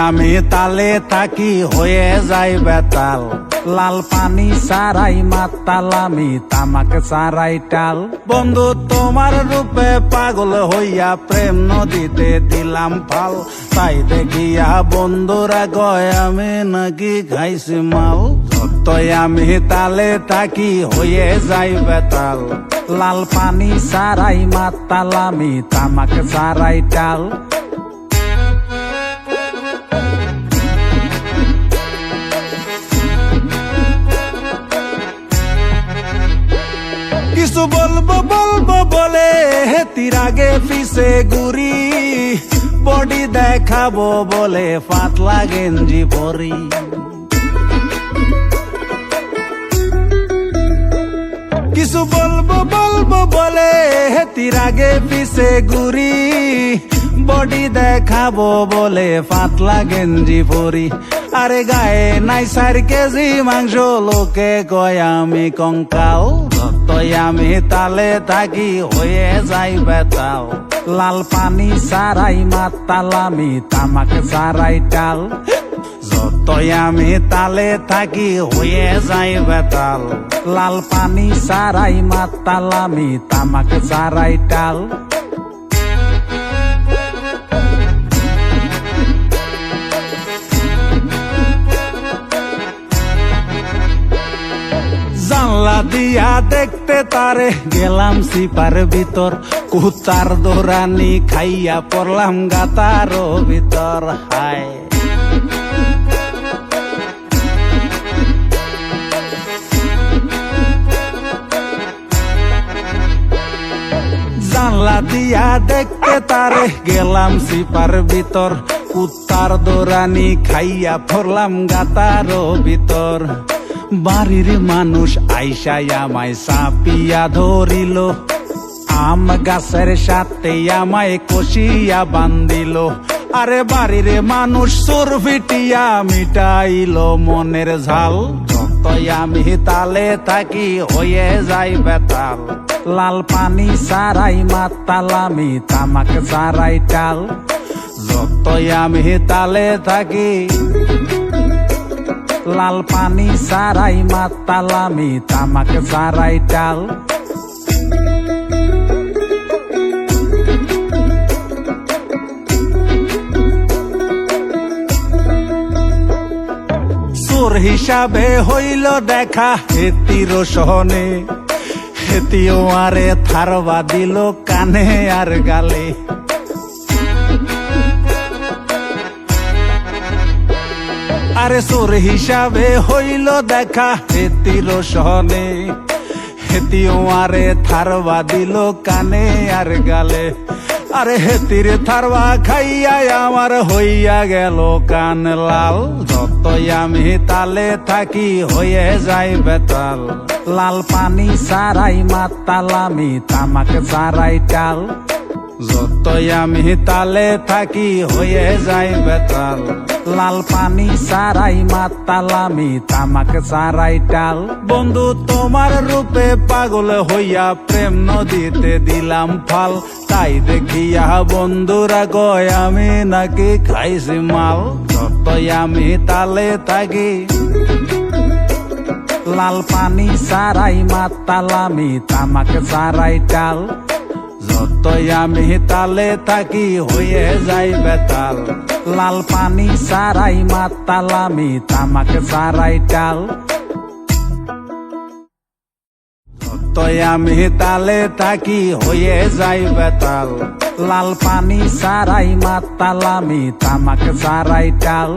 আমি তালে থাকি হয়ে যাই বেতাল, লাল পানি সারাই মাতাল আমি তামাক সারাই টাল। বন্ধু তোমার রূপে পাগল হইয়া প্রেম নদীতে দিলাম ফাল, তাই দেখিয়া বন্ধুরা কয় আমি নাকি খাইছি মাল। সত্যই আমি তালে থাকি হয়ে যাই বেতাল, লাল পানি সারাই মাতাল আমি তামাক সারাই টাল। কিছু বলবো বলবো বলে হেতির আগে পিছে ঘুরি, বডি দেখাবো বলে পাতলা গেঞ্জি পরি। কিছু বলবো বলবো বলে হেতির আগে পিছে ঘুরি, বডি দেখাবো বলে পাতলা গেঞ্জি পরি। আরে গায়ে নাই 4 কেজি মাংস, লোকে কয় আমি কঙ্কাল। সত্যই আমি তালে থাকি হয়ে যাই বেতাল, লাল পানি সারাই মাতাল আমি তামাক সারাই টাল। যতই আমি তালে থাকি হয়ে যাই বেতাল, লাল পানি সারাই মাতাল আমি তামাক সারাই টাল। জানলা দিয়া দেখতে তারে গেলাম সিপার ভিতর, কুতার দৌড়ানি খাইয়া পড়লাম গাতার ভিতর। হায় জানলা দিয়া দেখতে তারে গেলাম সিপার ভিতর, কুত্তার দৌড়ানি খাইয়া পড়লাম গাতার ভিতর। বাড়ির মানুষ আইসাই আমায় চাপিয়া ধরিল, আম গাছের সাথে আমায় কষিয়া বান্ধিল। আরে বাড়ির মানুষ সুর ফিটিয়া মিটাইল মনের ঝাল। যতই আমি তালে থাকি হয়ে যাই বেতাল, লাল পানি সারাই মাতাল আমি তামাক সারাই টাল। যতই আমি তালে থাকি লাল পানি সারাই মাতাল আমি তামাক সারাই টাল। সুর হিসাবে হইল দেখা হেতির সহনে, হেতিও আরে থারবা দিল কানে আর গালে। আরে সুর হিসাবে হইল দেখা হেতির সহনে, হেতিও আরে থারবা দিল কানে আর গালে। আরে হেতির থারবা খাইয়া আমার হইয়া গেল কান লাল। যতই আমি তালে থাকি হয়ে যাই বেতাল, লাল পানি সারাই মাতাল আমি তামাক সারাই টাল। যতই আমি তালে থাকি হয়ে যাই বেতাল, লাল পানি সারাই মাতাল আমি তামাক সারাই টাল। বন্ধু তোমার রূপে পাগল হইয়া প্রেম নদীতে দিলাম ফাল, তাই দেখিয়া বন্ধুরা কয় আমি নাকি খাইছি মাল। যতই আমি তালে থাকি লাল পানি সারাই মাতাল আমি তামাক সারাই টাল। যতই আমি তালে থাকি হয়ে যাই বেতাল, লাল পানি সারাই মাতাল আমি তামাক সারাই টাল। যতই আমি তালে থাকি হয়ে যাই বেতাল, লাল পানি সারাই মাতাল আমি তামাক সারাই টাল।